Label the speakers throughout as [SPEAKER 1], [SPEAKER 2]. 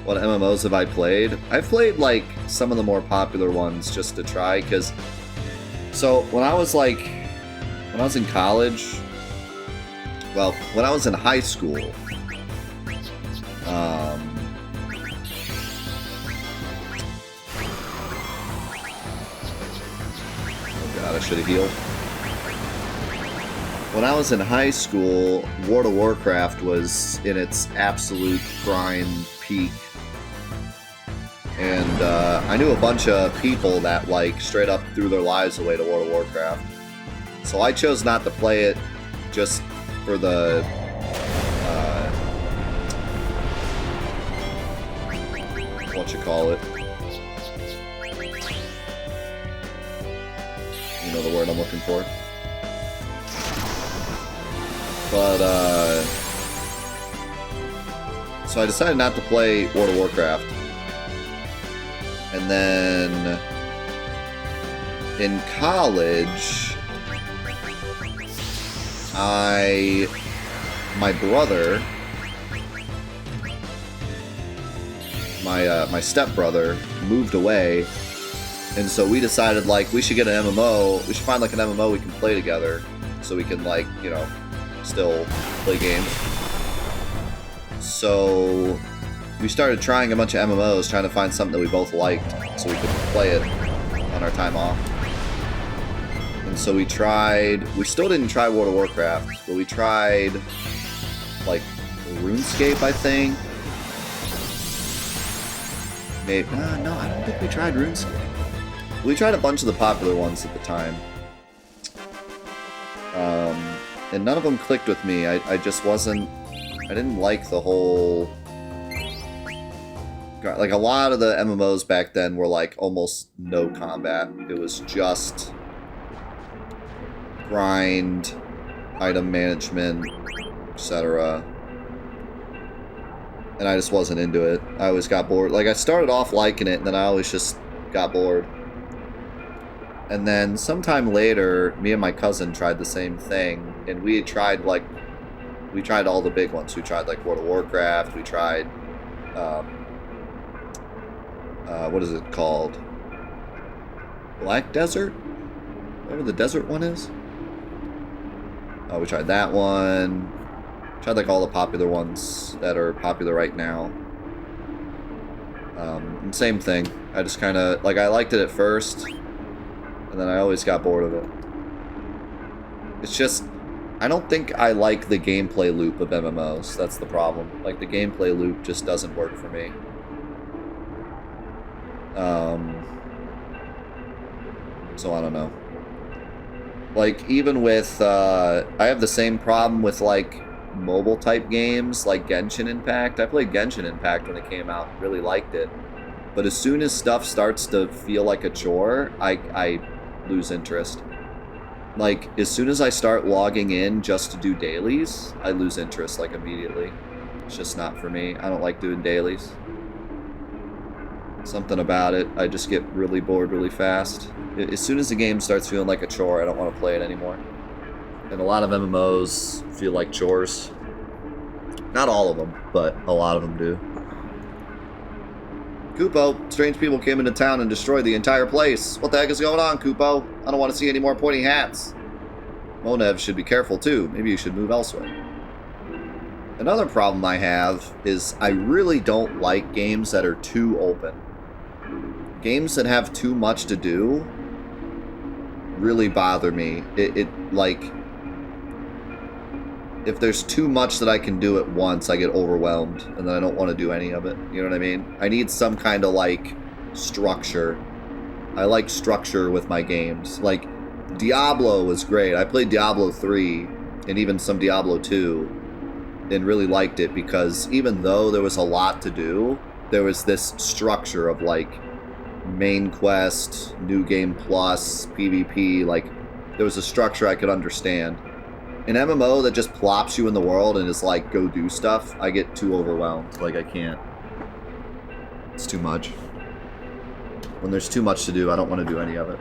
[SPEAKER 1] What MMOs have I played? I've played like some of the more popular ones just to try, because so when I was in college, well, when I was in high school, oh god, I should have healed. When I was in high school, World of Warcraft was in its absolute grind peak. And I knew a bunch of people that like straight up threw their lives away to World of Warcraft. So I chose not to play it just for the what you call it. You know the word I'm looking for. But so I decided not to play World of Warcraft. And then in college, my brother, my stepbrother moved away, and so we decided like we should get an MMO. We should find like an MMO we can play together, so we can like, you know, still play games. So we started trying a bunch of MMOs, trying to find something that we both liked, so we could play it on our time off. And so we still didn't try World of Warcraft, but we tried, like, RuneScape, I think. Maybe, no, I don't think we tried RuneScape. We tried a bunch of the popular ones at the time. And none of them clicked with me. I just wasn't, I didn't like the whole, like a lot of the MMOs back then were like almost no combat. It was just grind, item management, etc. And I just wasn't into it. I always got bored. Like I started off liking it, and then I always just got bored. And then sometime later, me and my cousin tried the same thing, and we tried all the big ones. We tried like World of Warcraft. We tried, what is it called? Black Desert? Whatever the desert one is. We tried that one. Tried like all the popular ones that are popular right now. And same thing. I just kind of, like, I liked it at first, and then I always got bored of it. It's just, I don't think I like the gameplay loop of MMOs. That's the problem. Like, the gameplay loop just doesn't work for me. So I don't know. Like, even with, I have the same problem with, like, mobile type games, like Genshin Impact. I played Genshin Impact when it came out, really liked it. But as soon as stuff starts to feel like a chore, I lose interest. Like, as soon as I start logging in just to do dailies, I lose interest, like, immediately. It's just not for me. I don't like doing dailies. Something about it, I just get really bored really fast. As soon as the game starts feeling like a chore, I don't want to play it anymore. And a lot of MMOs feel like chores. Not all of them, but a lot of them do. Kupo, strange people came into town and destroyed the entire place. What the heck is going on, Kupo? I don't want to see any more pointy hats. Monev should be careful too. Maybe you should move elsewhere. Another problem I have is I really don't like games that are too open. Games that have too much to do really bother me. Like, if there's too much that I can do at once, I get overwhelmed, and then I don't want to do any of it. You know what I mean? I need some kind of, like, structure. I like structure with my games. Like, Diablo was great. I played Diablo 3, and even some Diablo 2, and really liked it, because even though there was a lot to do, there was this structure of, like, main quest, new game plus, PvP, like, there was a structure I could understand. An MMO that just plops you in the world and is like, go do stuff, I get too overwhelmed. Like, I can't. It's too much. When there's too much to do, I don't want to do any of it.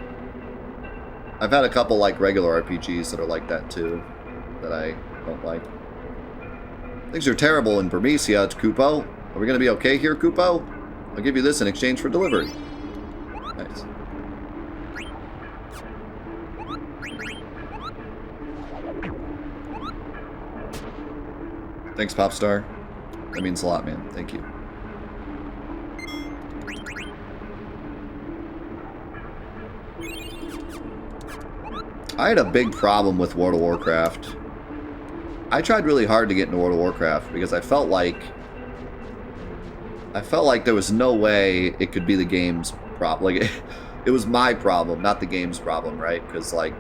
[SPEAKER 1] I've had a couple, like, regular RPGs that are like that, too, that I don't like. Things are terrible in Burmecia, Kupo. Are we going to be okay here, Kupo? I'll give you this in exchange for delivery. Nice. Thanks, Popstar. That means a lot, man. Thank you. I had a big problem with World of Warcraft. I tried really hard to get into World of Warcraft because I felt like there was no way it could be the game's problem. Like, it was my problem, not the game's problem, right? Because, like,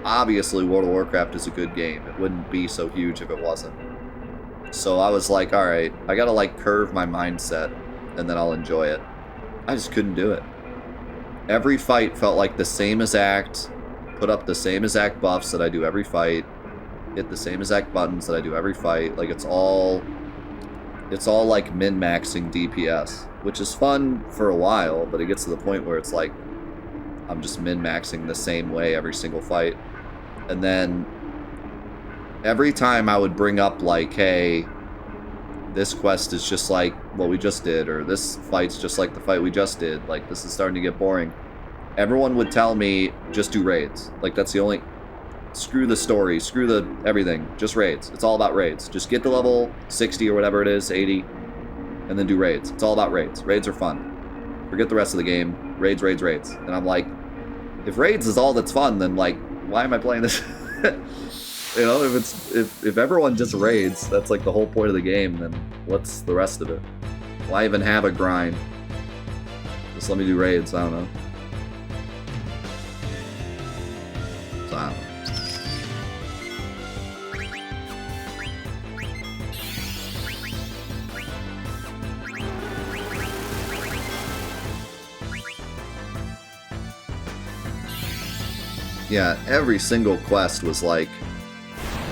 [SPEAKER 1] obviously World of Warcraft is a good game. It wouldn't be so huge if it wasn't. So I was like, alright, I gotta, like, curve my mindset, and then I'll enjoy it. I just couldn't do it. Every fight felt like the same exact, put up the same exact buffs that I do every fight, hit the same exact buttons that I do every fight. Like, it's all like min-maxing DPS, which is fun for a while, but it gets to the point where it's like, I'm just min-maxing the same way every single fight. And then every time I would bring up, like, hey, this quest is just like what we just did, or this fight's just like the fight we just did, like, this is starting to get boring, everyone would tell me, just do raids. Like, that's the only... Screw the story, screw the everything, just raids. It's all about raids. Just get to level 60 or whatever it is, 80, and then do raids. It's all about raids. Raids are fun. Forget the rest of the game. Raids, raids, raids. And I'm like, if raids is all that's fun, then, like, why am I playing this? You know, if everyone just raids, that's like the whole point of the game, then what's the rest of it? Why even have a grind? Just let me do raids, I don't know. So, I don't know. Yeah, every single quest was like,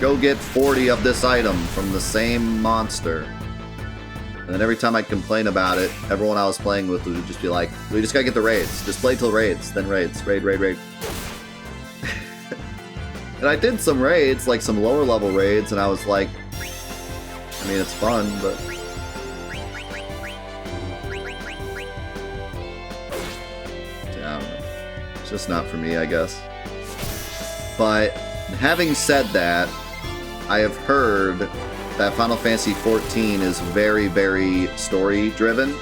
[SPEAKER 1] go get 40 of this item from the same monster. And then every time I'd complain about it, everyone I was playing with would just be like, we just gotta get the raids. Just play till raids, then raids. Raid, raid, raid. And I did some raids, like some lower level raids, and I was like, I mean, it's fun, but... yeah, I don't know. It's just not for me, I guess. But having said that, I have heard that Final Fantasy XIV is very, very story-driven.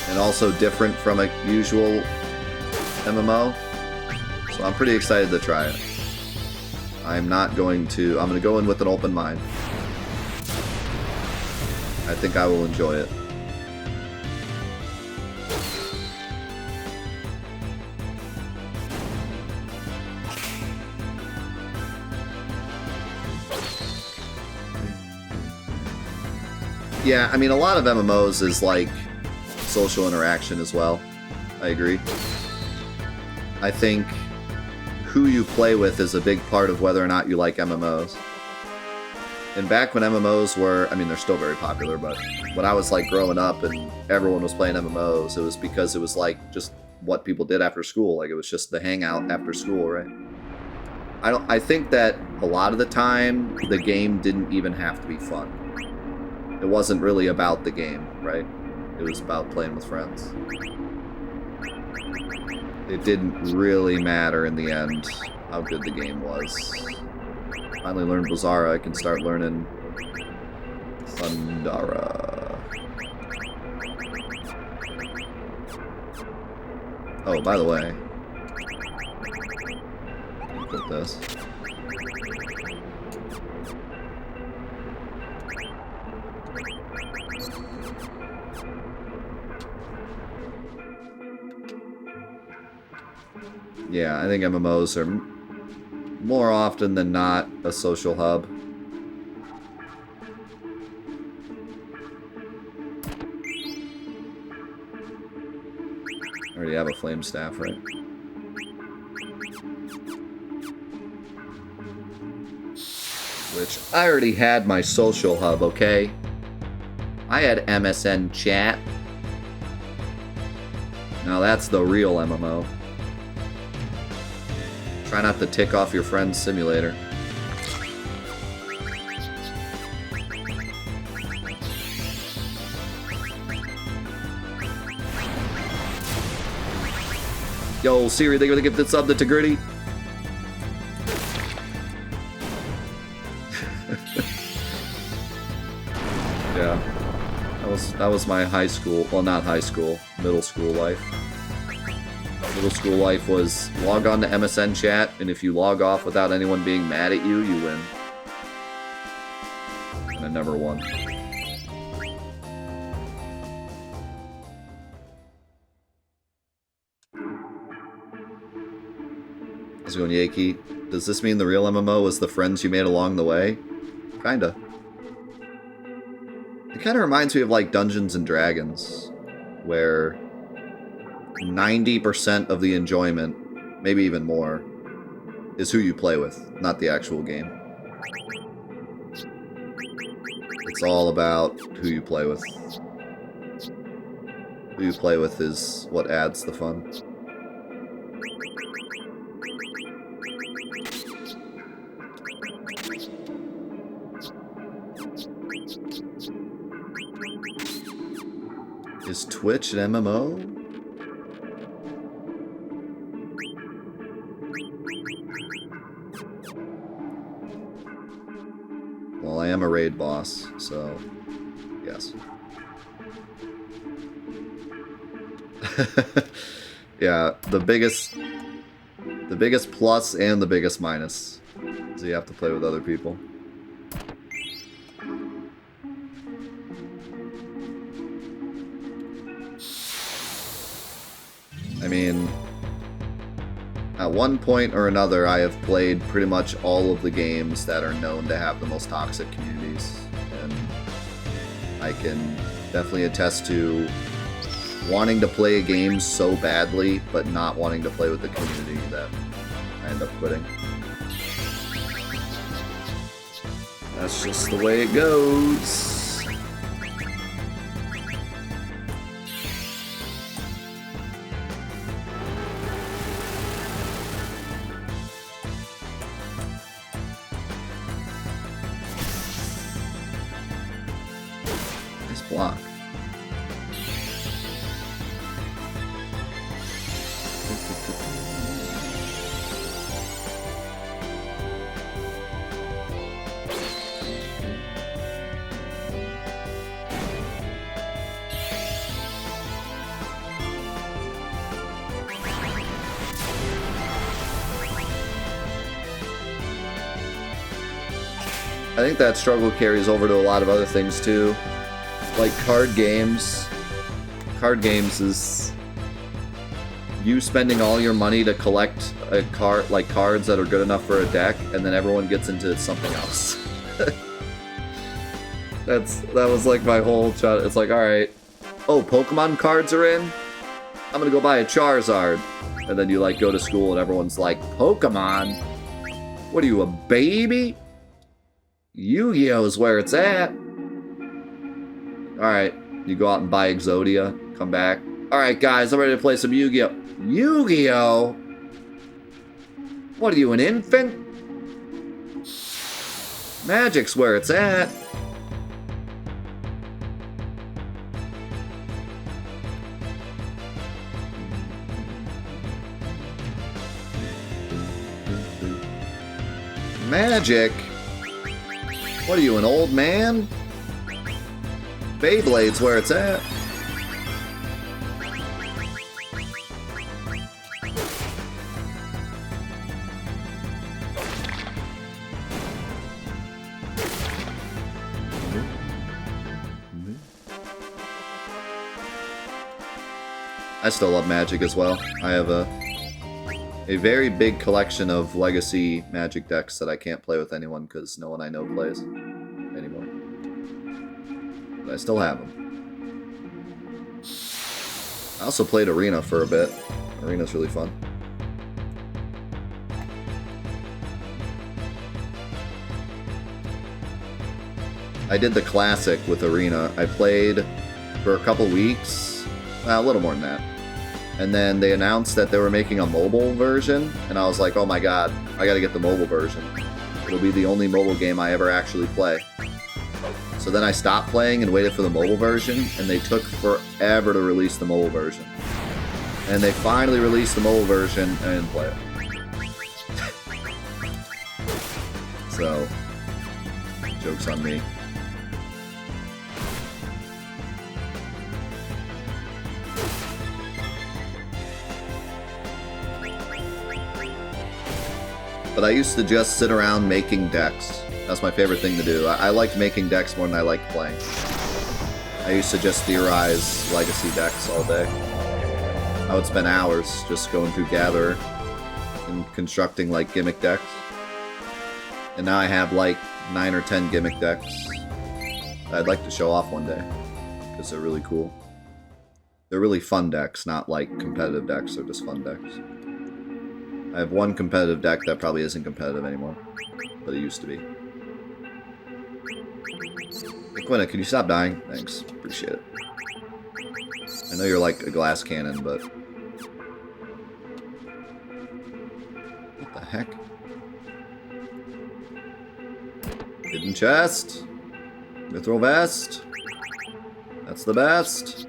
[SPEAKER 1] And also different from a usual MMO. So I'm pretty excited to try it. I'm going to go in with an open mind. I think I will enjoy it. Yeah, I mean, a lot of MMOs is like social interaction as well. I agree. I think who you play with is a big part of whether or not you like MMOs. And back when MMOs were, I mean, they're still very popular, but when I was like growing up and everyone was playing MMOs, it was because it was like just what people did after school. Like, it was just the hangout after school, right? I think that a lot of the time the game didn't even have to be fun. It wasn't really about the game, right? It was about playing with friends. It didn't really matter in the end how good the game was. Finally learned Blazara, I can start learning Thundara. Oh, by the way, let me put this. Yeah, I think MMOs are more often than not a social hub. I already have a flame staff, right? Which, I already had my social hub, okay? I had MSN chat. Now that's the real MMO. Try not to tick off your friend's simulator. Yo, Siri, they gonna give this sub to Gritty? Yeah. That was my high school, well, not high school, middle school life. Middle school life was log on to MSN chat, and if you log off without anyone being mad at you, you win. And I never won. How's it going, Yaki? Does this mean the real MMO is the friends you made along the way? Kinda. It kind of reminds me of like Dungeons and Dragons, where 90% of the enjoyment, maybe even more, is who you play with, not the actual game. It's all about who you play with. Who you play with is what adds the fun. Is Twitch an MMO? Well, I am a raid boss, so yes. Yeah, the biggest plus and the biggest minus is you have to play with other people. I mean, at one point or another, I have played pretty much all of the games that are known to have the most toxic communities, and I can definitely attest to wanting to play a game so badly, but not wanting to play with the community that I end up quitting. That's just the way it goes. Block. I think that struggle carries over to a lot of other things too. Like card games. Card games is you spending all your money to collect a card, like cards that are good enough for a deck, and then everyone gets into something else. That was like my whole child. It's like, all right, oh, Pokemon cards are in. I'm gonna go buy a Charizard, and then you like go to school and everyone's like, Pokemon? What are you, a baby? Yu-Gi-Oh is where it's at. Alright, you go out and buy Exodia, come back. Alright guys, I'm ready to play some Yu-Gi-Oh! Yu-Gi-Oh! What are you, an infant? Magic's where it's at. Magic? What are you, an old man? Beyblade's where it's at. I still love Magic as well. I have a very big collection of legacy Magic decks that I can't play with anyone because no one I know plays anymore. But I still have them. I also played Arena for a bit. Arena's really fun. I did the classic with Arena. I played for a couple weeks, a little more than that. And then they announced that they were making a mobile version, and I was like, oh my god, I gotta get the mobile version. It'll be the only mobile game I ever actually play. So then I stopped playing and waited for the mobile version, and they took forever to release the mobile version. And they finally released the mobile version and play it. So, joke's on me. But I used to just sit around making decks. That's my favorite thing to do. I liked making decks more than I liked playing. I used to just theorize legacy decks all day. I would spend hours just going through Gather and constructing like gimmick decks. And now I have like 9 or 10 gimmick decks I'd like to show off one day, because they're really cool. They're really fun decks, not like competitive decks, they're just fun decks. I have one competitive deck that probably isn't competitive anymore, but it used to be. Hey, Quinna, can you stop dying? Thanks, appreciate it. I know you're like a glass cannon, but... What the heck? Hidden chest. Mithril vest. That's the best.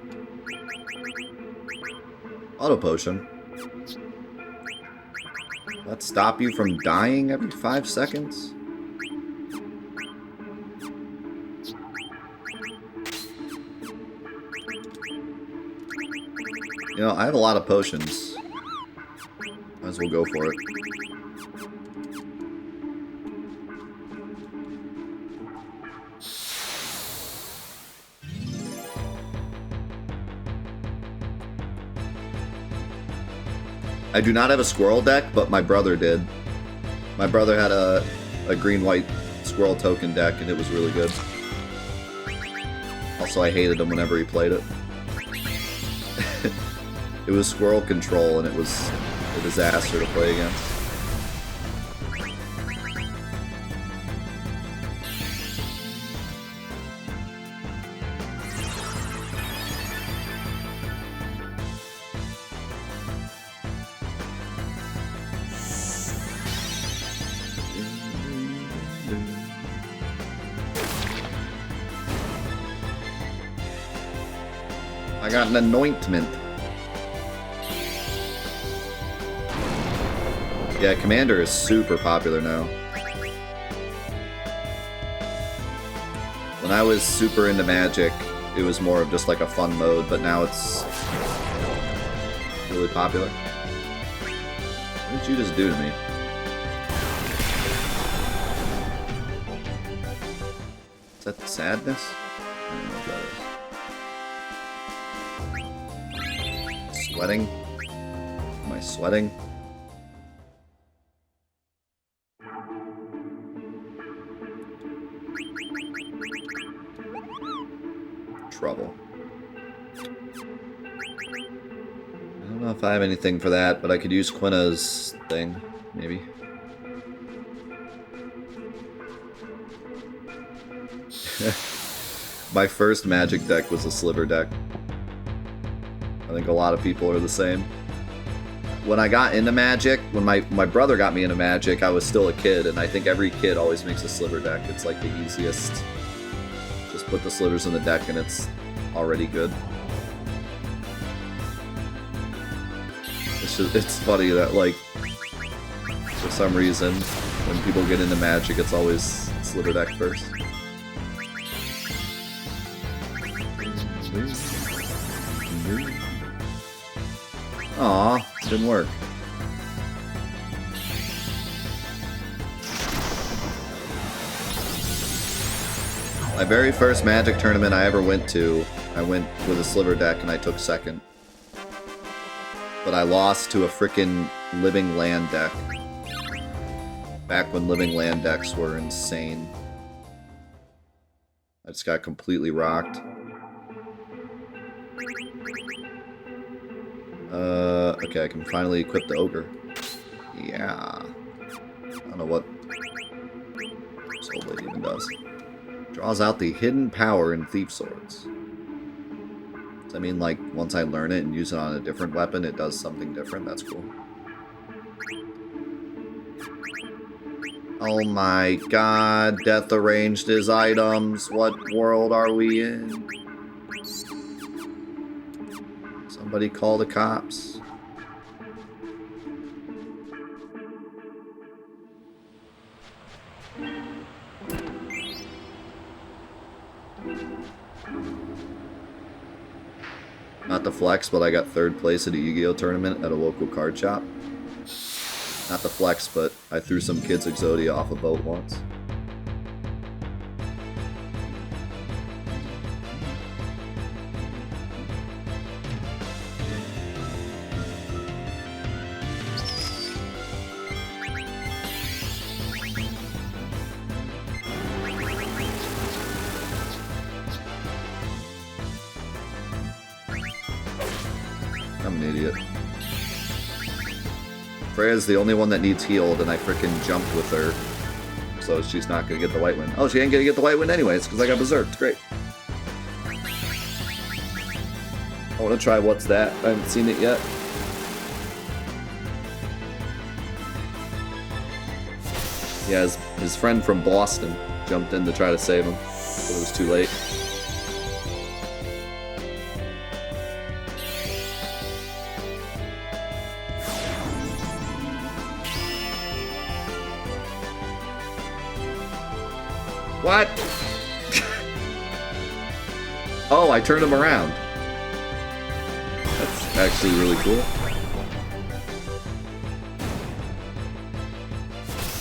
[SPEAKER 1] Auto potion. That stop you from dying every 5 seconds? You know, I have a lot of potions. Might as well go for it. I do not have a squirrel deck, but my brother did. My brother had a green-white squirrel token deck, and it was really good. Also, I hated him whenever he played it. It was squirrel control, and it was a disaster to play against. I got an anointment. Yeah, Commander is super popular now. When I was super into Magic, it was more of just like a fun mode, but now it's really popular. What did you just do to me? Is that sadness? I don't know what that is. Sweating? Am I sweating? Trouble. I don't know if I have anything for that, but I could use Quinna's thing, maybe. My first Magic deck was a Sliver deck. I think a lot of people are the same. When I got into Magic, when my brother got me into Magic, I was still a kid, and I think every kid always makes a Sliver deck. It's like the easiest. Just put the slivers in the deck and it's already good. It's funny that, like, for some reason, when people get into Magic, it's always Sliver deck first. Aw, didn't work. My very first Magic tournament I ever went to, I went with a Sliver deck and I took second. But I lost to a frickin' Living Land deck. Back when Living Land decks were insane. I just got completely rocked. Okay, I can finally equip the Ogre. Yeah. I don't know what Soul Blade even does. Draws out the hidden power in Thief Swords. Does that mean, like, once I learn it and use it on a different weapon, it does something different? That's cool. Oh my god, Death arranged his items. What world are we in? Somebody call the cops. Not the flex, but I got 3rd place at a Yu-Gi-Oh tournament at a local card shop. Not the flex, but I threw some kids Exodia off a boat once. I'm an idiot. Freya's the only one that needs healed, and I frickin' jumped with her. So she's not gonna get the white win. Oh, she ain't gonna get the white win anyways, because I got berserked. Great. I wanna try What's That? I haven't seen it yet. Yeah, his friend from Boston jumped in to try to save him, but it was too late. What? Oh, I turned him around. That's actually really cool.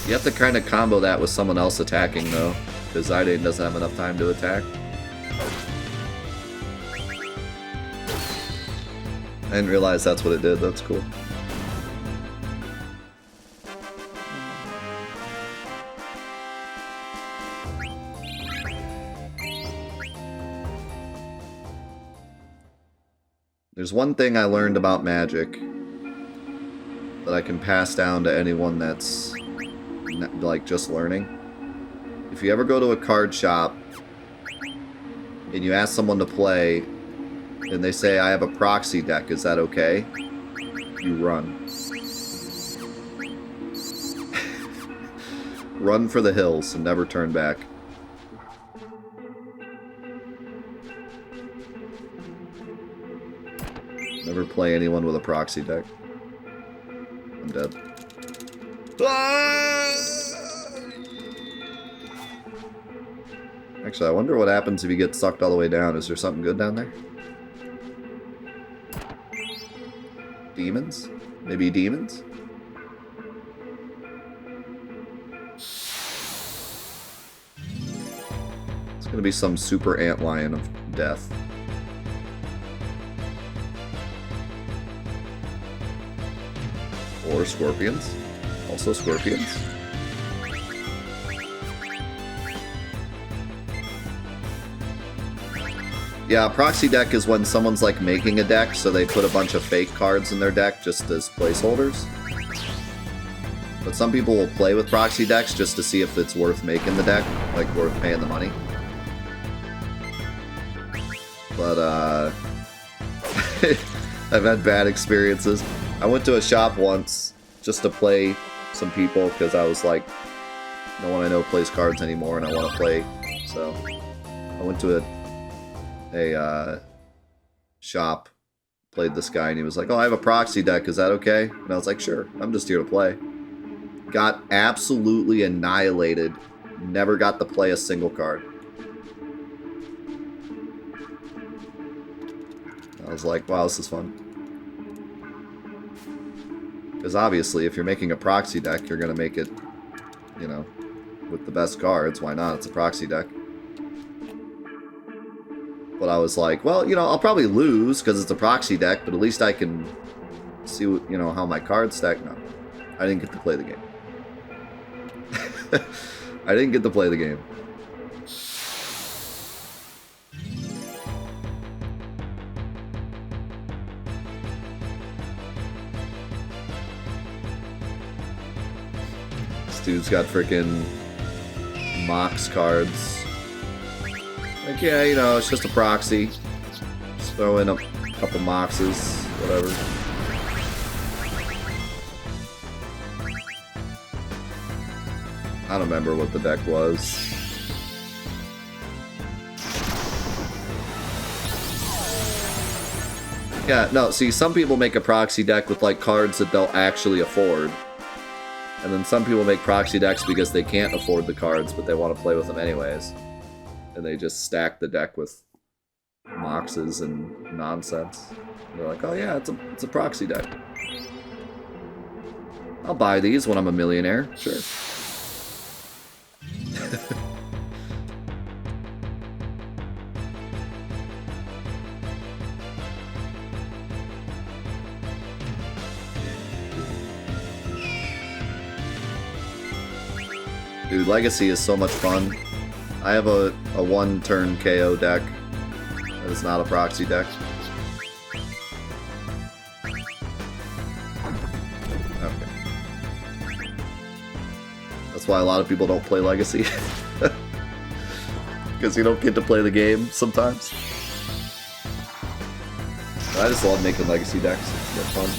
[SPEAKER 1] You have to kind of combo that with someone else attacking, though, because Eidolons doesn't have enough time to attack. I didn't realize that's what it did. That's cool. There's one thing I learned about Magic that I can pass down to anyone that's like just learning. If you ever go to a card shop and you ask someone to play and they say, I have a proxy deck, is that okay? You run. Run for the hills and never turn back. Never play anyone with a proxy deck. I'm dead. Actually, I wonder what happens if you get sucked all the way down. Is there something good down there? Demons? Maybe demons? It's gonna be some super antlion of death. Or scorpions. Also scorpions. Yeah, proxy deck is when someone's like making a deck, so they put a bunch of fake cards in their deck just as placeholders. But some people will play with proxy decks just to see if it's worth making the deck, like worth paying the money. But I've had bad experiences. I went to a shop once just to play some people because I was like, no one I know plays cards anymore and I want to play. So I went to a shop, played this guy, and he was like, oh, I have a proxy deck, is that okay? And I was like, sure, I'm just here to play. Got absolutely annihilated. Never got to play a single card. I was like, wow, this is fun. Because obviously, if you're making a proxy deck, you're going to make it, you know, with the best cards. Why not? It's a proxy deck. But I was like, well, you know, I'll probably lose because it's a proxy deck, but at least I can see, what, you know, how my cards stack. No, I didn't get to play the game. I didn't get to play the game. Dude's got freaking Mox cards. Like, yeah, you know, it's just a proxy. Just throw in a couple Moxes, whatever. I don't remember what the deck was. Yeah, no, see, some people make a proxy deck with, like, cards that they'll actually afford. And then some people make proxy decks because they can't afford the cards, but they want to play with them anyways. and they just stack the deck with moxes and nonsense. And they're like, oh yeah, it's a proxy deck. I'll buy these when I'm a millionaire, sure. Dude, Legacy is so much fun. I have a one-turn KO deck that is not a proxy deck. Okay. That's why a lot of people don't play Legacy. Because you don't get to play the game sometimes. I just love making Legacy decks. They're fun.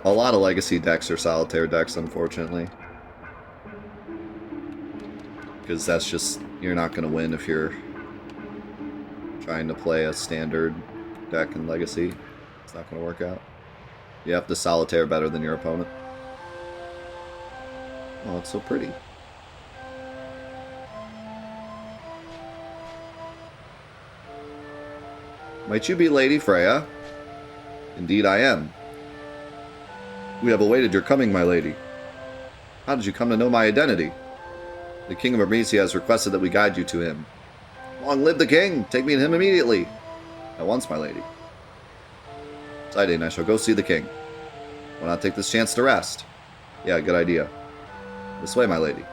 [SPEAKER 1] A lot of Legacy decks are Solitaire decks, unfortunately. Because that's just, you're not going to win if you're trying to play a standard deck in Legacy. It's not going to work out. You have to Solitaire better than your opponent. Oh, it's so pretty. Might you be Lady Freya? Indeed I am. We have awaited your coming, my lady. How did you come to know my identity? The King of Armesia has requested that we guide you to him. Long live the king! Take me to him immediately! At once, my lady. Sidane, I shall go see the king. Why not take this chance to rest? Yeah, good idea. This way, my lady.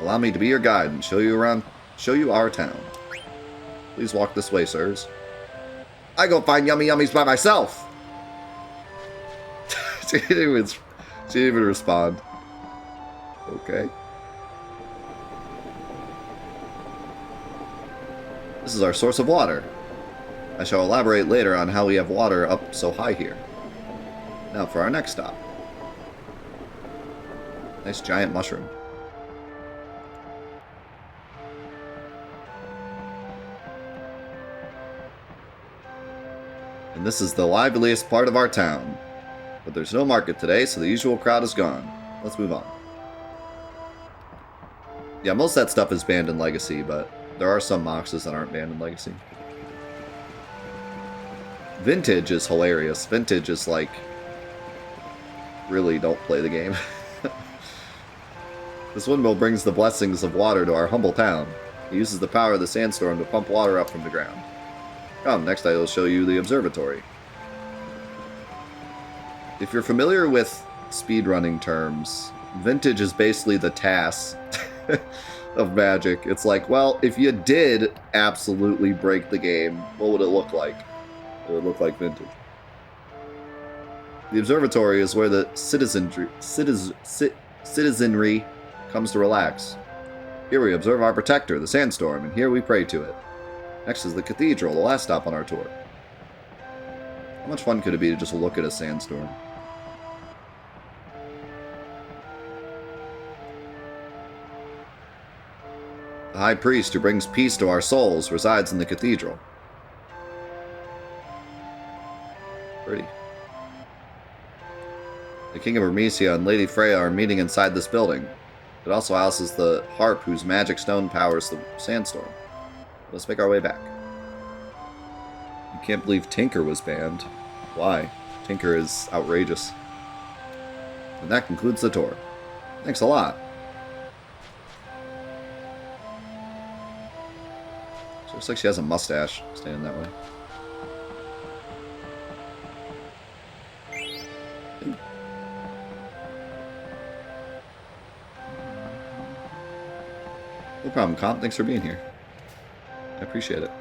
[SPEAKER 1] Allow me to be your guide and show you our town. Please walk this way, sirs. I go find yummy yummies by myself! She didn't even respond. Okay. This is our source of water. I shall elaborate later on how we have water up so high here. Now for our next stop. Nice giant mushroom. And this is the liveliest part of our town. But there's no market today, so the usual crowd is gone. Let's move on. Yeah, most of that stuff is banned in Legacy, but there are some moxes that aren't banned in Legacy. Vintage is hilarious. Vintage is like, really don't play the game. This windmill brings the blessings of water to our humble town. It uses the power of the sandstorm to pump water up from the ground. Come, next I will show you the observatory. If you're familiar with speedrunning terms, vintage is basically the TAS of Magic. It's like, well, if you did absolutely break the game, what would it look like? It would look like vintage. The observatory is where the citizenry comes to relax. Here we observe our protector, the sandstorm, and here we pray to it. Next is the cathedral, the last stop on our tour. How much fun could it be to just look at a sandstorm? The high priest who brings peace to our souls resides in the cathedral. Pretty. The King of Armesia and Lady Freya are meeting inside this building. It also houses the harp whose magic stone powers the sandstorm. Let's make our way back. You can't believe Tinker was banned. Why? Tinker is outrageous. And that concludes the tour. Thanks a lot. She looks like she has a mustache standing that way. No problem, Comp. Thanks for being here. I appreciate it.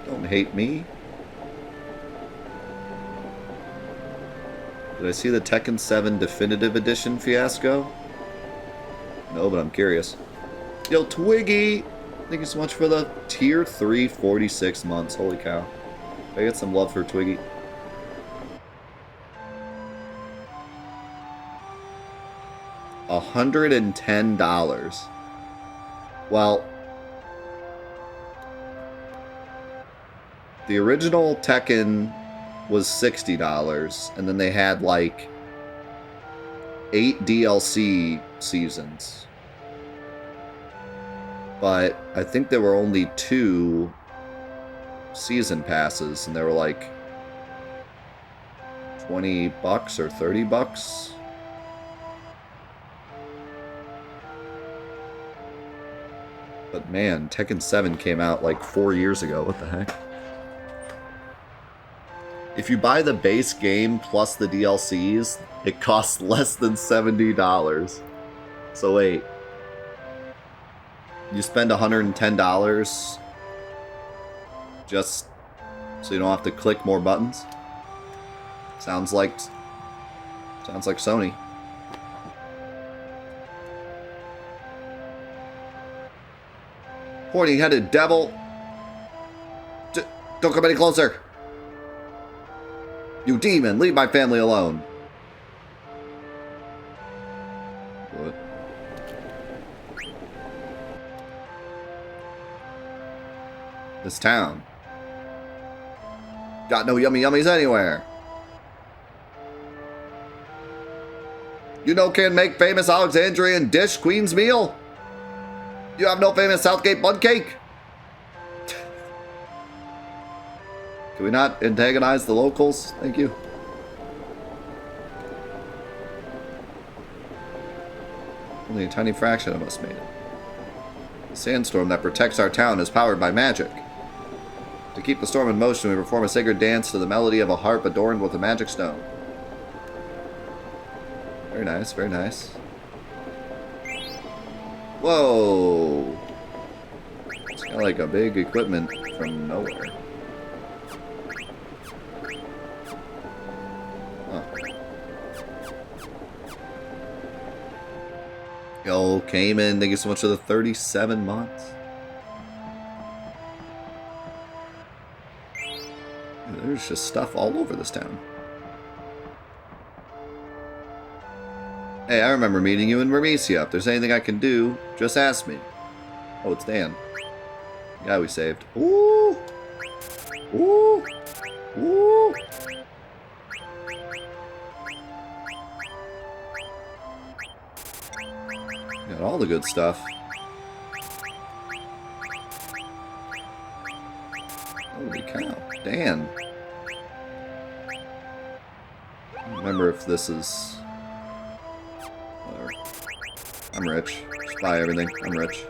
[SPEAKER 1] Don't hate me. Did I see the Tekken 7 Definitive Edition fiasco? No, but I'm curious. Yo, Twiggy! Thank you so much for the tier 3 46 months. Holy cow. I get some love for Twiggy. $110. Well, the original Tekken was $60, and then they had like 8 DLC seasons. But I think there were only 2 season passes, and they were like $20 or $30. But man, Tekken 7 came out like 4 years ago. What the heck? If you buy the base game plus the DLCs, it costs less than $70. So wait. You spend $110 just so you don't have to click more buttons? Sounds like Sony. Pointy-headed devil. Don't come any closer. You demon, leave my family alone. What? This town. Got no yummy yummies anywhere. You know can't make famous Alexandrian dish Queen's meal? You have no famous Southgate bun cake? Can we not antagonize the locals? Thank you. Only a tiny fraction of us made it. The sandstorm that protects our town is powered by magic. To keep the storm in motion, we perform a sacred dance to the melody of a harp adorned with a magic stone. Very nice, very nice. Whoa! It's kind of like a big equipment from nowhere. Huh. Yo, Cayman, thank you so much for the 37 months. There's just stuff all over this town. Hey, I remember meeting you in Ramesia. If there's anything I can do, just ask me. Oh, it's Dan. The guy we saved. Ooh! Ooh! Ooh! Got all the good stuff. Holy cow. Dan. I don't remember if this is... Whatever. I'm rich. Just buy everything. I'm rich.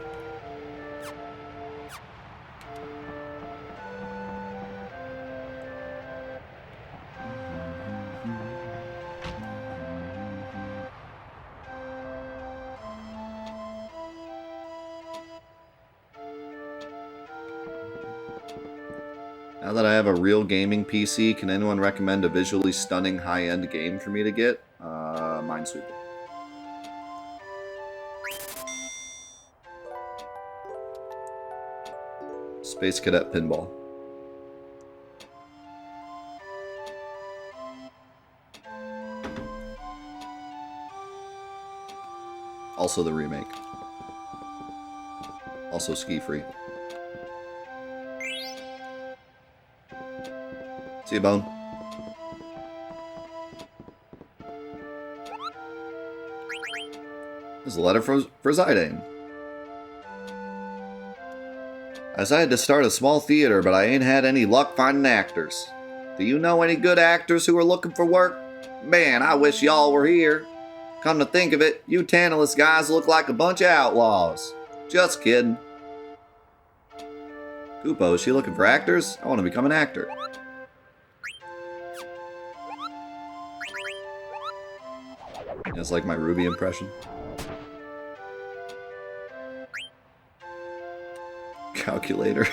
[SPEAKER 1] Now that I have a real gaming PC, can anyone recommend a visually stunning high-end game for me to get? Minesweeper. Space Cadet Pinball. Also the remake. Also Ski Free. See you, Bone. There's a letter for Zidane. I decided to start a small theater, but I ain't had any luck finding actors. Do you know any good actors who are looking for work? Man, I wish y'all were here. Come to think of it, you Tantalus guys look like a bunch of outlaws. Just kidding. Koopo, is she looking for actors? I want to become an actor. It's like my Ruby impression. Calculator.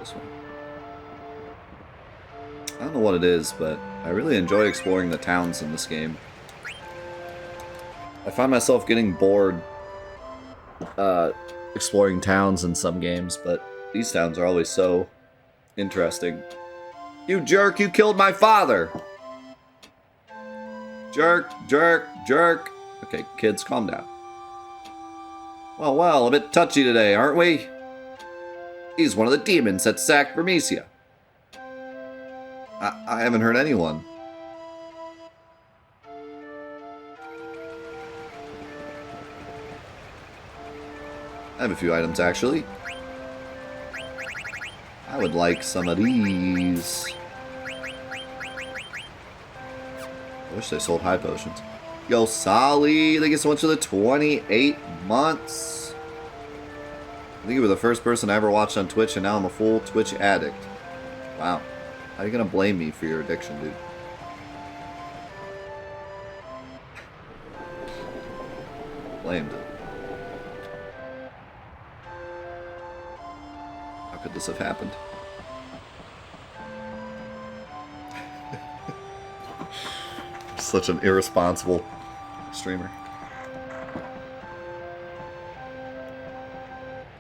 [SPEAKER 1] this one. I don't know what it is, but I really enjoy exploring the towns in this game. I find myself getting bored exploring towns in some games, but these towns are always so interesting. You jerk, you killed my father! Jerk, jerk, jerk. Okay, kids, calm down. Well, a bit touchy today, aren't we? He's one of the demons that sacked Vermesia. I haven't heard anyone. I have a few items, actually. I would like some of these. I wish they sold high potions. Yo, Solly, thank you so much for the 28 months. I think you were the first person I ever watched on Twitch, and now I'm a full Twitch addict. Wow. How are you gonna blame me for your addiction, dude? Blamed. How could this have happened? Such an irresponsible streamer.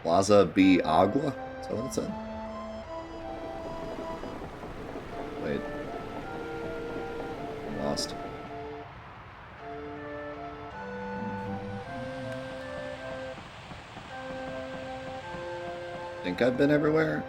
[SPEAKER 1] Plaza B Agua? Is that what it said? Wait. I'm lost. Think I've been everywhere?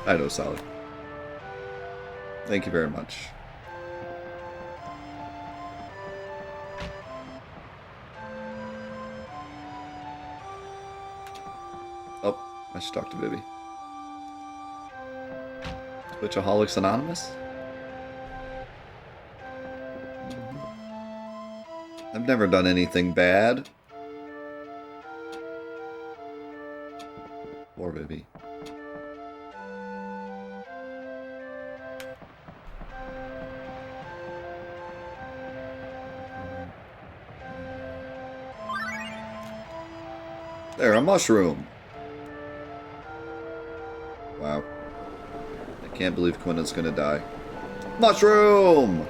[SPEAKER 1] I know, Solid. Thank you very much. Oh, I should talk to Vivi. Twitchaholics Anonymous? I've never done anything bad. Or Vivi. There, a mushroom. Wow. I can't believe Quinna's gonna die. Mushroom!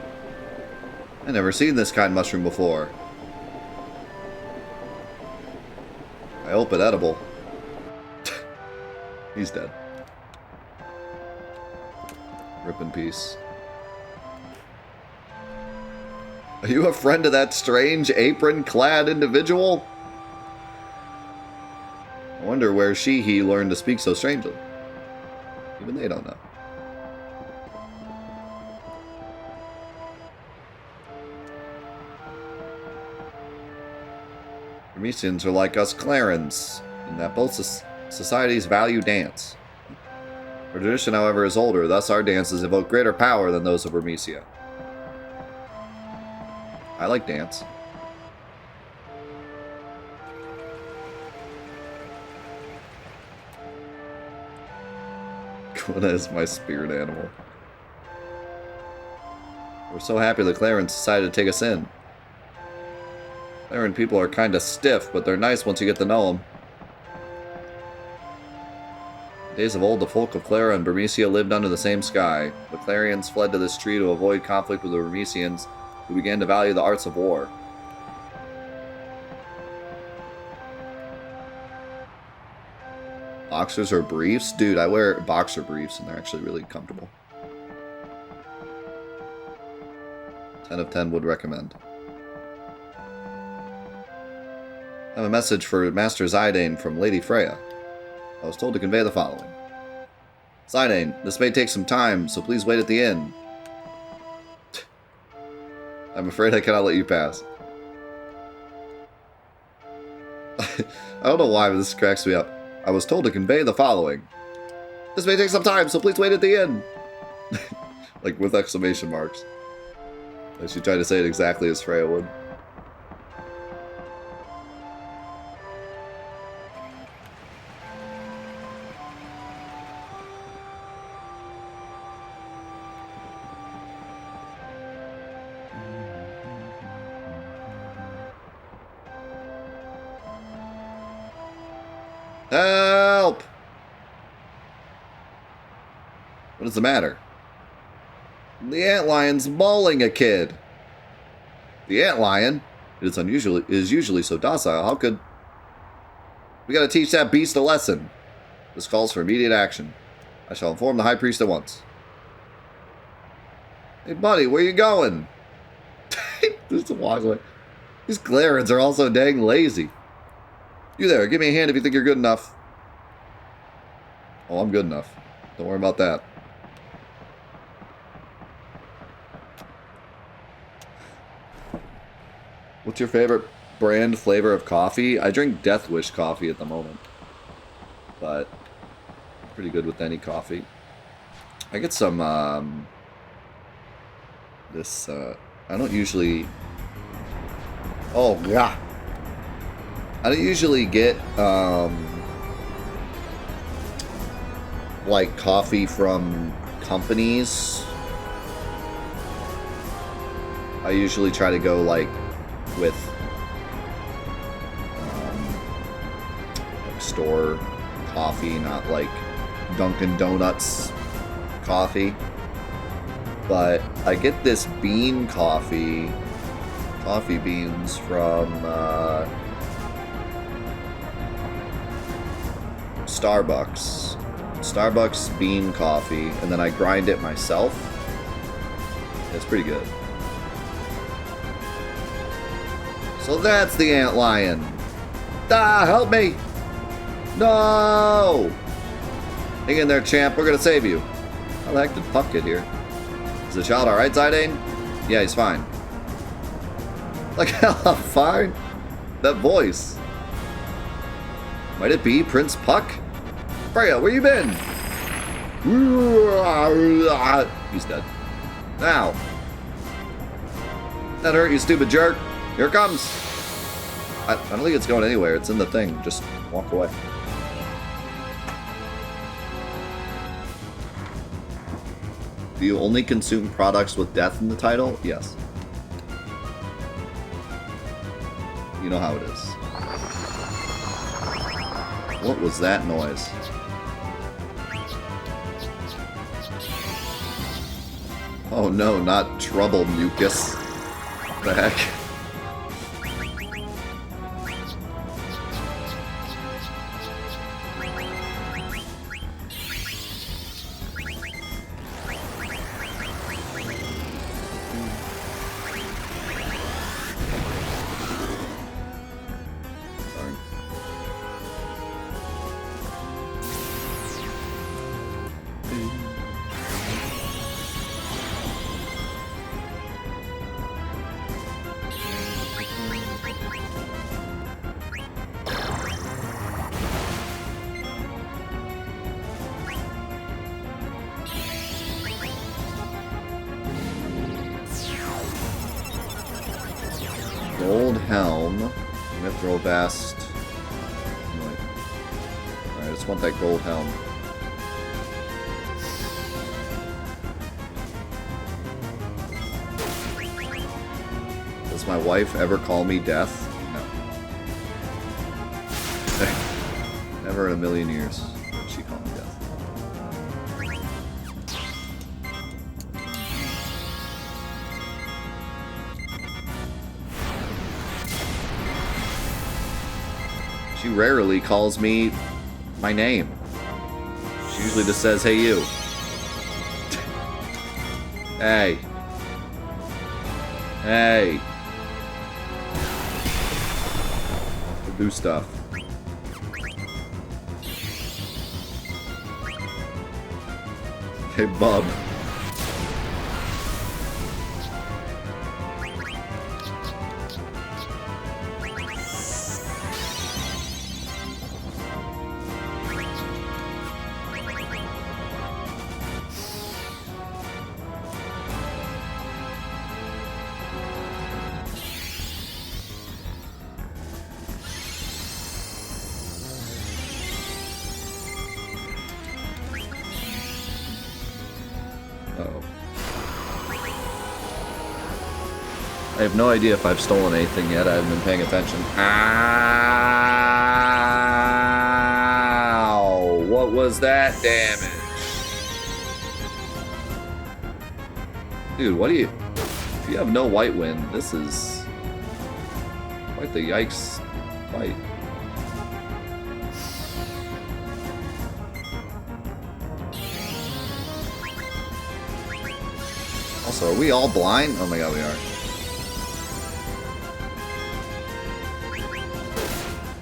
[SPEAKER 1] I've never seen this kind of mushroom before. I hope it's edible. He's dead. Rip in peace. Are you a friend of that strange apron-clad individual? I wonder where he learned to speak so strangely. Even they don't know. Vermesians are like us Clarens, in that both societies value dance. Our tradition, however, is older, thus our dances evoke greater power than those of Vermesia. I like dance. Quinna is my spirit animal. We're so happy the Clarens decided to take us in. Claren people are kinda stiff, but they're nice once you get to know them. In days of old, the folk of Clara and Vermesia lived under the same sky. The Clarians fled to this tree to avoid conflict with the Vermesians, who began to value the arts of war. Boxers or briefs? Dude, I wear boxer briefs and they're actually really comfortable. 10 of 10 would recommend. I have a message for Master Zidane from Lady Freya. I was told to convey the following. Zidane, this may take some time, so please wait at the inn. I'm afraid I cannot let you pass. I don't know why, but this cracks me up. I was told to convey the following. This may take some time, so please wait at the inn. Like with exclamation marks. I should try to say it exactly as Freya would. Help! What is the matter? The antlion's mauling a kid. The antlion is usually so docile. How could... We gotta teach that beast a lesson. This calls for immediate action. I shall inform the high priest at once. Hey, buddy, where you going? Just walk away. These Clarins are also dang lazy. You there, give me a hand if you think you're good enough. Oh, I'm good enough. Don't worry about that. What's your favorite brand flavor of coffee? I drink Death Wish coffee at the moment. But I'm pretty good with any coffee. I get some, I don't usually... Oh, yeah. I don't usually get, like, coffee from companies. I usually try to go, like, with like store coffee, not like Dunkin' Donuts coffee. But I get this bean coffee beans from Starbucks bean coffee, and then I grind it myself. It's pretty good. So that's the antlion. Ah, help me! No! Hang in there, champ. We're gonna save you. How the heck did Puck get here? Is the child alright, Zidane? Yeah, he's fine. Like, hell, I'm fine. That voice. Might it be Prince Puck? Freya, where you been? He's dead. Now. That hurt, you stupid jerk. Here it comes. I don't think it's going anywhere. It's in the thing. Just walk away. Do you only consume products with death in the title? Yes. You know how it is. What was that noise? Oh no, not trouble mucus. What the heck? Gold helm. Mithril vest. Alright, I just want that gold helm. Does my wife ever call me death? No. Never in a million years would she call me death. She rarely calls me my name. She usually just says, hey you. Hey. Hey. Do stuff. Hey bub. I have no idea if I've stolen anything yet. I haven't been paying attention. was that damage? Dude, what do you... If you have no white wind, this is... quite the yikes fight. Also, are we all blind? Oh my god, we are.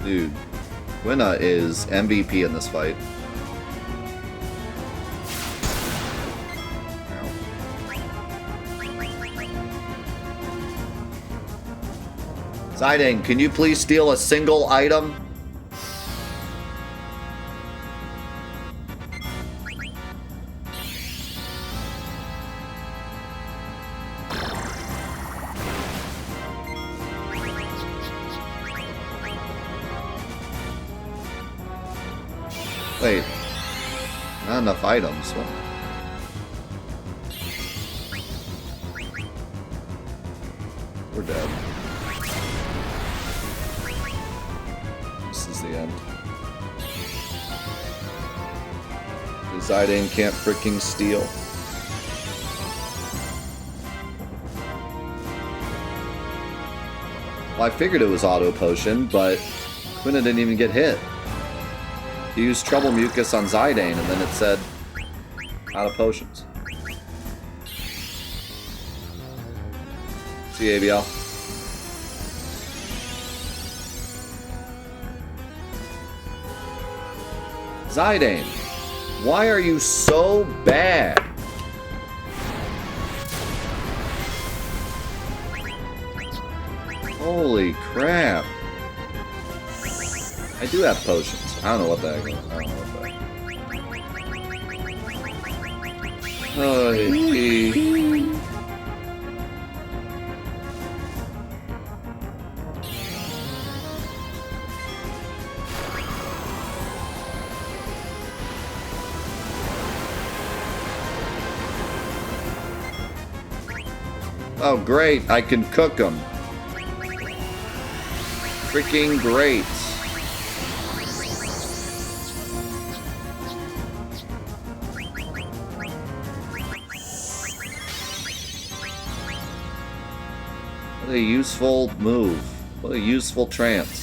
[SPEAKER 1] Dude, Winna is MVP in this fight. Zidane, can you please steal a single item? Wait, not enough items. What? We're dead. This is the end. Zidane can't freaking steal. Well, I figured it was auto potion, but Quinna didn't even get hit. He used Trouble Mucus on Zidane, and then it said, out of potions. See you, ABL. Zidane, why are you so bad? Holy crap. I do have potions. I don't know what the heck. I don't know what the Oh, great. I can cook them. Freaking great. What a useful move. What a useful trance.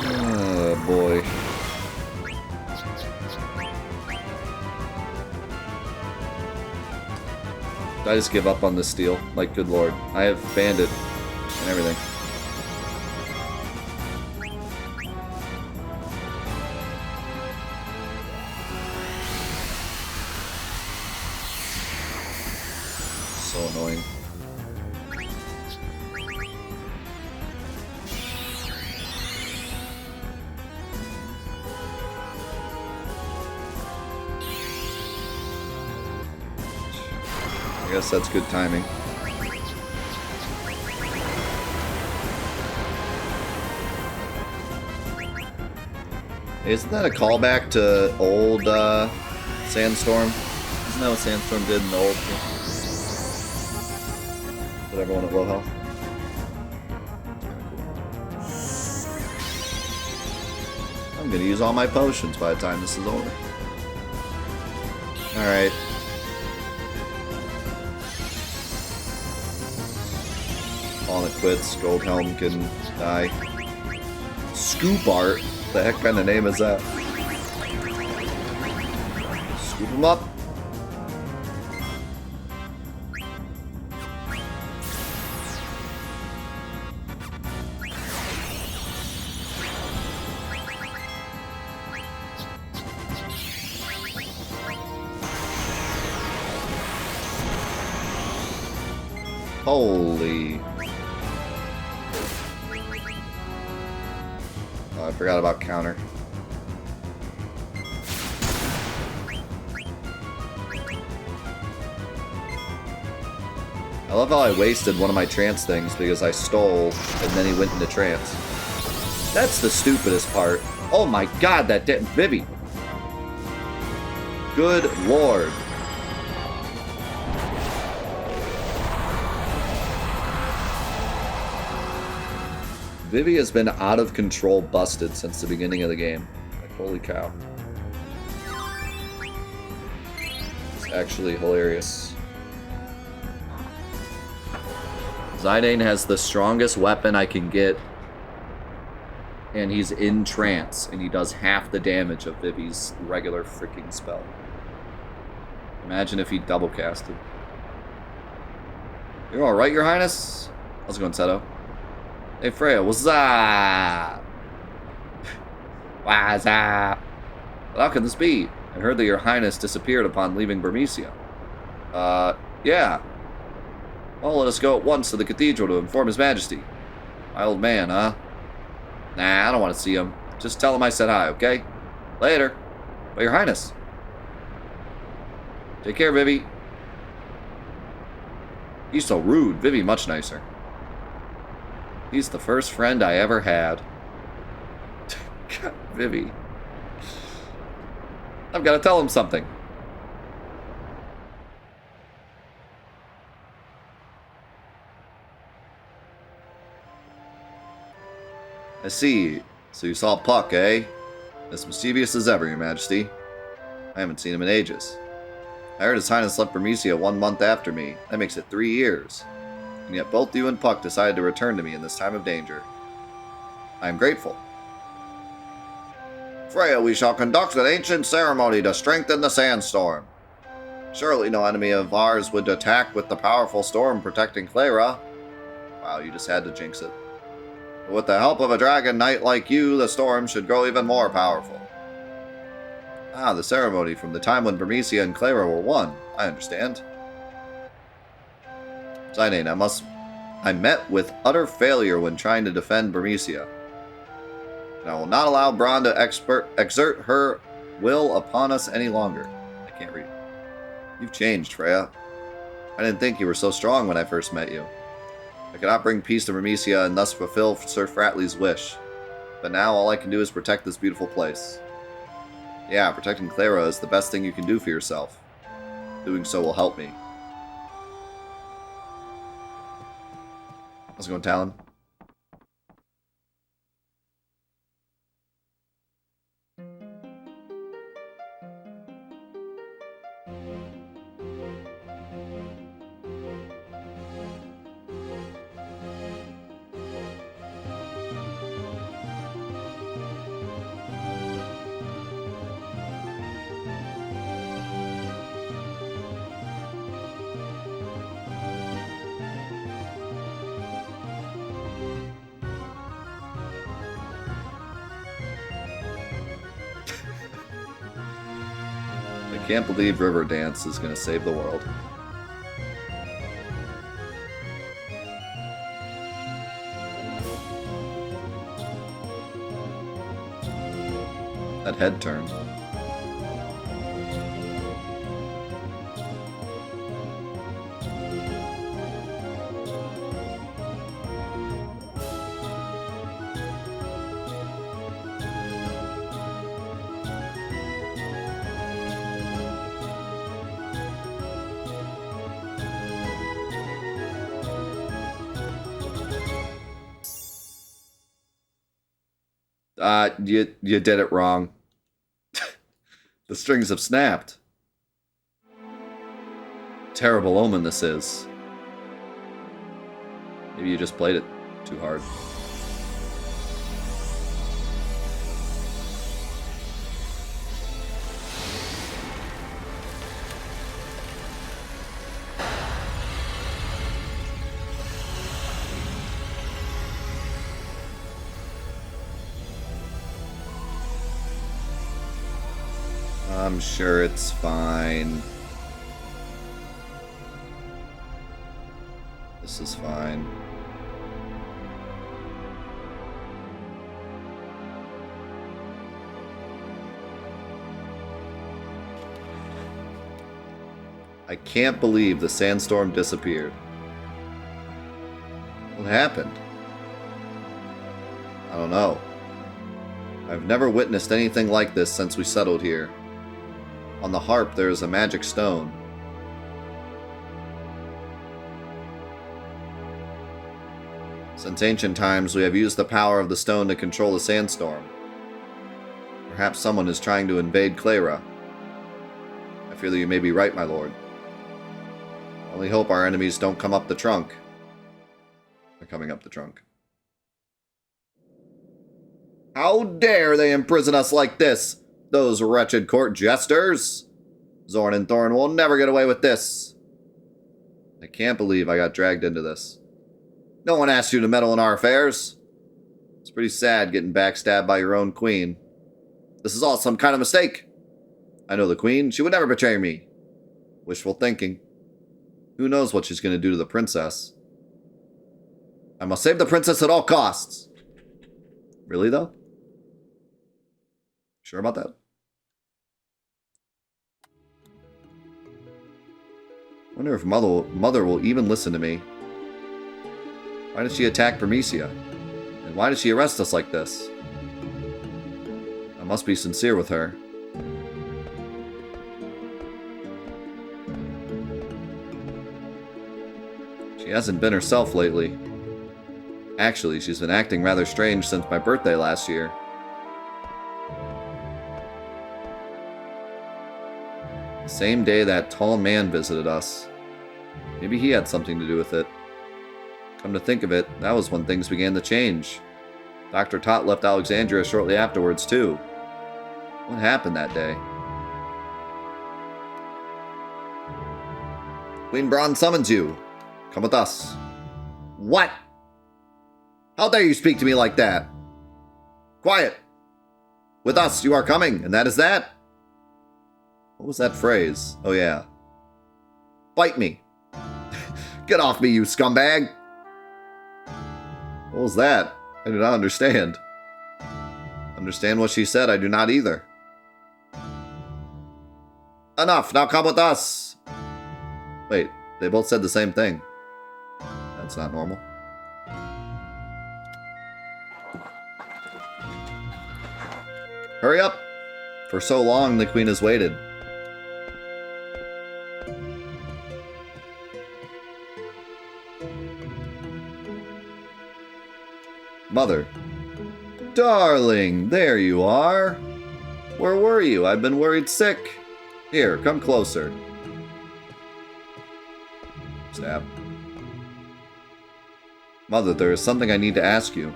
[SPEAKER 1] Oh boy. Did I just give up on this steal? Like, good lord. I have bandit and everything. So annoying. I guess that's good timing. Isn't that a callback to old Sandstorm? Isn't that what Sandstorm did in the old game? Put everyone at low health. I'm gonna use all my potions by the time this is over. Alright. On it quits. Gold Helm can die. Scoop Art? The heck kind of name is that? Scoop him up. Holy. Oh, I forgot about counter. I love how I wasted one of my trance things because I stole and then he went into trance. That's the stupidest part. Oh my god, that didn't... Vivi. Good lord. Vivi has been out of control busted since the beginning of the game. Like, holy cow. It's actually hilarious. Zidane has the strongest weapon I can get, and he's in trance, and he does half the damage of Vivi's regular freaking spell. Imagine if he double casted. You're alright, Your Highness? How's it going, Seto? Hey, Freya, what's up? What's up? How can this be? I heard that Your Highness disappeared upon leaving Burmecia. Yeah. Well, let us go at once to the cathedral to inform His Majesty. My old man, huh? Nah, I don't want to see him. Just tell him I said hi, okay? Later. But Your Highness. Take care, Vivi. He's so rude. Vivi much nicer. He's the first friend I ever had. God, Vivi. I've got to tell him something. I see. So you saw Puck, eh? As mischievous as ever, Your Majesty. I haven't seen him in ages. I heard His Highness left Burmecia 1 month after me. That makes it 3 years. And yet both you and Puck decided to return to me in this time of danger. I am grateful. Freya, we shall conduct an ancient ceremony to strengthen the sandstorm. Surely no enemy of ours would attack with the powerful storm protecting Clara. Wow, you just had to jinx it. But with the help of a dragon knight like you, the storm should grow even more powerful. Ah, the ceremony from the time when Burmecia and Clara were one. I understand. Zidane, I met with utter failure when trying to defend Burmecia. And I will not allow Braun to exert her will upon us any longer. I can't read. You've changed, Freya. I didn't think you were so strong when I first met you. I cannot bring peace to Burmecia and thus fulfill Sir Fratley's wish. But now all I can do is protect this beautiful place. Yeah, protecting Clara is the best thing you can do for yourself. Doing so will help me. How's it going, Talon? I can't believe Riverdance is going to save the world. That head turn. You did it wrong. The strings have snapped. Terrible omen this is. Maybe you just played it too hard. I'm sure it's fine. This is fine. I can't believe the sandstorm disappeared. What happened? I don't know. I've never witnessed anything like this since we settled here. On the harp there is a magic stone. Since ancient times we have used the power of the stone to control the sandstorm. Perhaps someone is trying to invade Clara. I fear that you may be right, my lord. I only hope our enemies don't come up the trunk. They're coming up the trunk. How dare they imprison us like this? Those wretched court jesters! Zorn and Thorn will never get away with this. I can't believe I got dragged into this. No one asked you to meddle in our affairs. It's pretty sad getting backstabbed by your own queen. This is all some kind of mistake. I know the queen. She would never betray me. Wishful thinking. Who knows what she's going to do to the princess? I must save the princess at all costs. Really, though? Sure about that? Wonder if Mother will even listen to me. Why did she attack Bermesia? And why did she arrest us like this? I must be sincere with her. She hasn't been herself lately. Actually, she's been acting rather strange since my birthday last year. The same day that tall man visited us. Maybe he had something to do with it. Come to think of it, that was when things began to change. Dr. Tot left Alexandria shortly afterwards, too. What happened that day? Queen Braun summons you. Come with us. What? How dare you speak to me like that? Quiet! With us, you are coming, and that is that. What was that phrase? Oh, yeah. Bite me. Get off me, you scumbag! What was that? I do not understand. Understand what she said? I do not either. Enough! Now come with us! Wait, they both said the same thing. That's not normal. Hurry up! For so long, the queen has waited. Mother. Darling, there you are. Where were you? I've been worried sick. Here, come closer. Stab. Mother, there is something I need to ask you.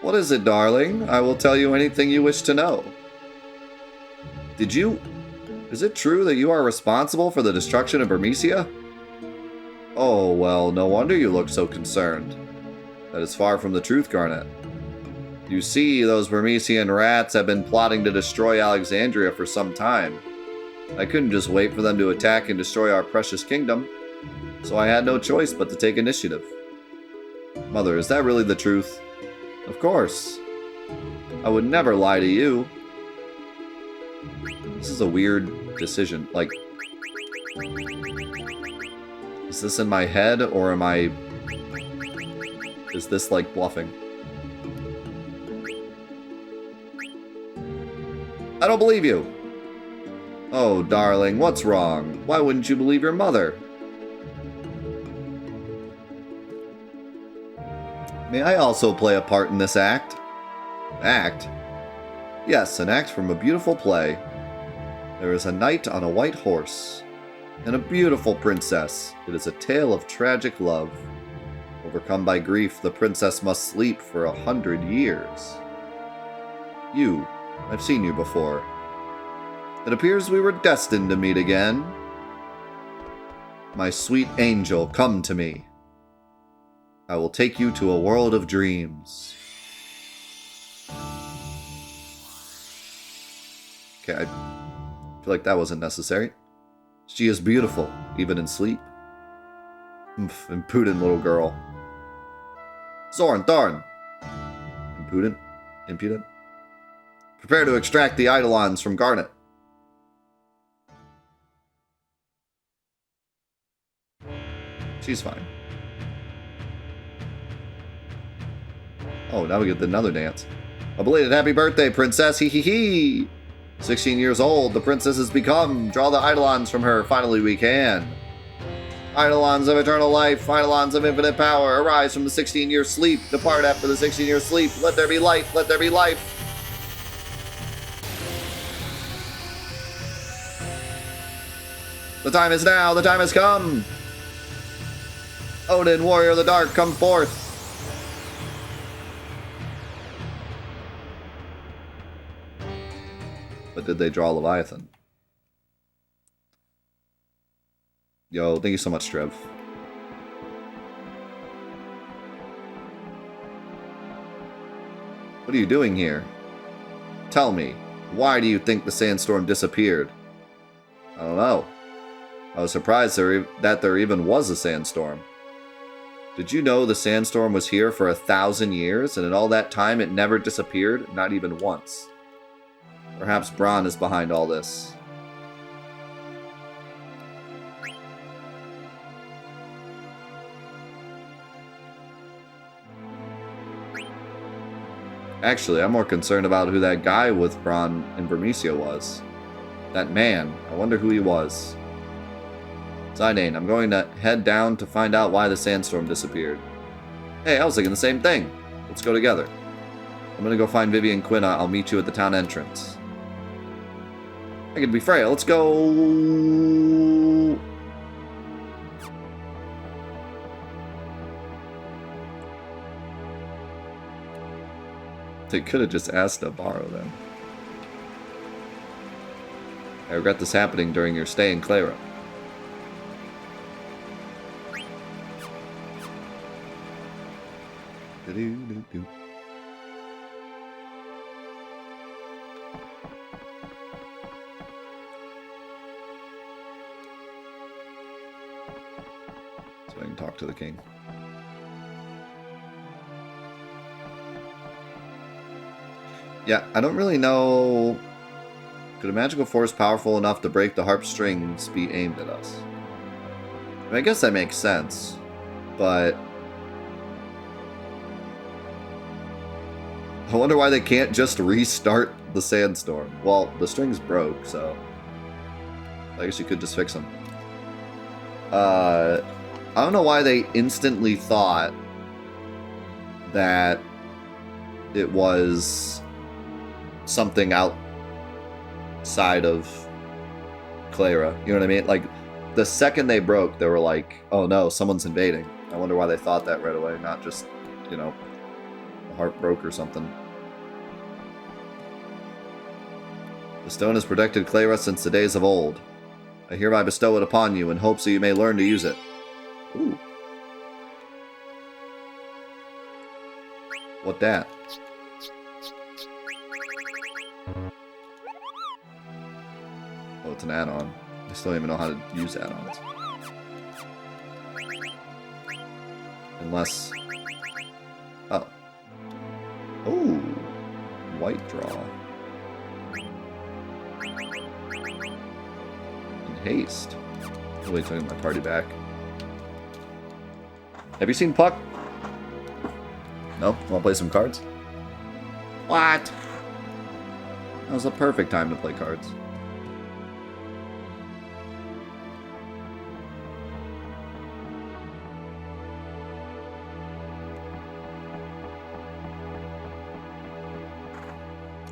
[SPEAKER 1] What is it, darling? I will tell you anything you wish to know. Is it true that you are responsible for the destruction of Bermesia? Oh, well, no wonder you look so concerned. That is far from the truth, Garnet. You see, those Bermesian rats have been plotting to destroy Alexandria for some time. I couldn't just wait for them to attack and destroy our precious kingdom, so I had no choice but to take initiative. Mother, is that really the truth? Of course. I would never lie to you. This is a weird decision. Like, is this in my head, or is this like bluffing? I don't believe you. Oh, darling, what's wrong? Why wouldn't you believe your mother? May I also play a part in this act? Act? Yes, an act from a beautiful play. There is a knight on a white horse, and a beautiful princess. It is a tale of tragic love. Overcome by grief, the princess must sleep for 100 years. I've seen you before. It appears we were destined to meet again. My sweet angel, come to me. I will take you to a world of dreams. Okay, I feel like that wasn't necessary. She is beautiful, even in sleep. Impudent little girl. Zorn, Tharn. Impudent. Prepare to extract the Eidolons from Garnet. She's fine. Oh, now we get another dance. A belated happy birthday, princess. Hee hee hee. 16 years old, the princess has become. Draw the Eidolons from her. Finally, we can. Eidolons of eternal life, Eidolons of infinite power, arise from the 16-year sleep. Depart after the 16-year sleep. Let there be life. Let there be life. The time is now. The time has come. Odin, warrior of the dark, come forth. But did they draw Leviathan? Yo, thank you so much, Trev. What are you doing here? Tell me, why do you think the sandstorm disappeared? I don't know. I was surprised that there even was a sandstorm. Did you know the sandstorm was here for 1,000 years, and in all that time it never disappeared, not even once? Perhaps Bronn is behind all this. Actually, I'm more concerned about who that guy with Bronn and Vermisia was. That man. I wonder who he was. Zidane, I'm going to head down to find out why the sandstorm disappeared. Hey, I was thinking the same thing. Let's go together. I'm going to go find Vivi and Quinn. I'll meet you at the town entrance. I could be Freya. Let's go. They could have just asked to borrow them. I regret this happening during your stay in Clara. Do-do-do-do. So I can talk to the king. Yeah, I don't really know. Could a magical force powerful enough to break the harp strings be aimed at us? I mean, I guess that makes sense, but I wonder why they can't just restart the sandstorm. Well, the strings broke, so I guess you could just fix them. I don't know why they instantly thought that it was something outside of Clara. You know what I mean? Like, the second they broke, they were like, oh no, someone's invading. I wonder why they thought that right away, not just, you know, the harp broke or something. The stone has protected Clara since the days of old. I hereby bestow it upon you in hopes that you may learn to use it. Ooh. What that? Oh, it's an add-on. I still don't even know how to use add-ons. Unless... Oh. Ooh. White draw. And haste. Wait till I get my party back. Have you seen Puck? No? Want to play some cards? What? That was the perfect time to play cards.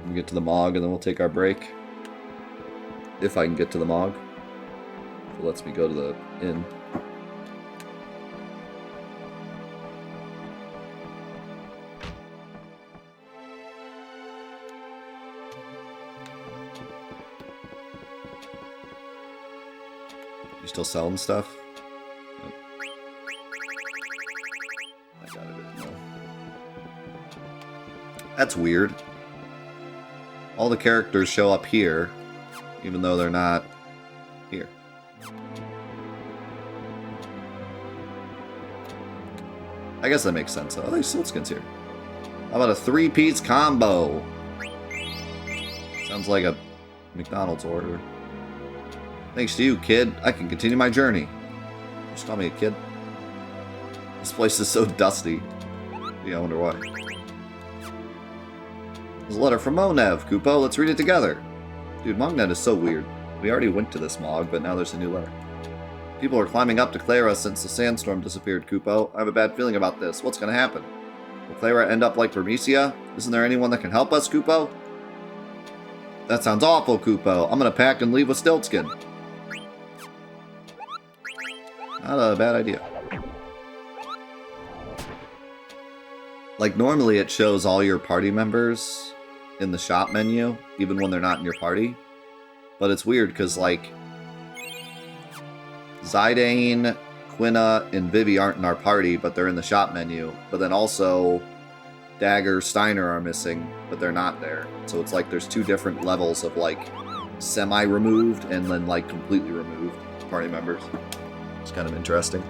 [SPEAKER 1] We'll get to the Mog and then we'll take our break. If I can get to the Mog. If it lets me go to the inn. You still selling stuff? Yep. I got it. No. That's weird. All the characters show up here, even though they're not here. I guess that makes sense. Oh, there's Siltskins here. How about a 3-piece combo? Sounds like a McDonald's order. Thanks to you, kid, I can continue my journey. Just call me a kid. This place is so dusty. Yeah, I wonder why. There's a letter from Monev. Kupo, let's read it together. Dude, Mognet is so weird. We already went to this Mog, but now there's a new letter. People are climbing up to Clara since the sandstorm disappeared, Kupo. I have a bad feeling about this. What's going to happen? Will Clara end up like Bermesia? Isn't there anyone that can help us, Kupo? That sounds awful, Kupo. I'm going to pack and leave with Stiltskin. Not a bad idea. Like, normally it shows all your party members in the shop menu, even when they're not in your party. But it's weird, because, like, Zidane, Quina, and Vivi aren't in our party, but they're in the shop menu. But then also, Dagger, Steiner are missing, but they're not there. So it's like there's two different levels of, like, semi-removed and then, like, completely removed party members. It's kind of interesting.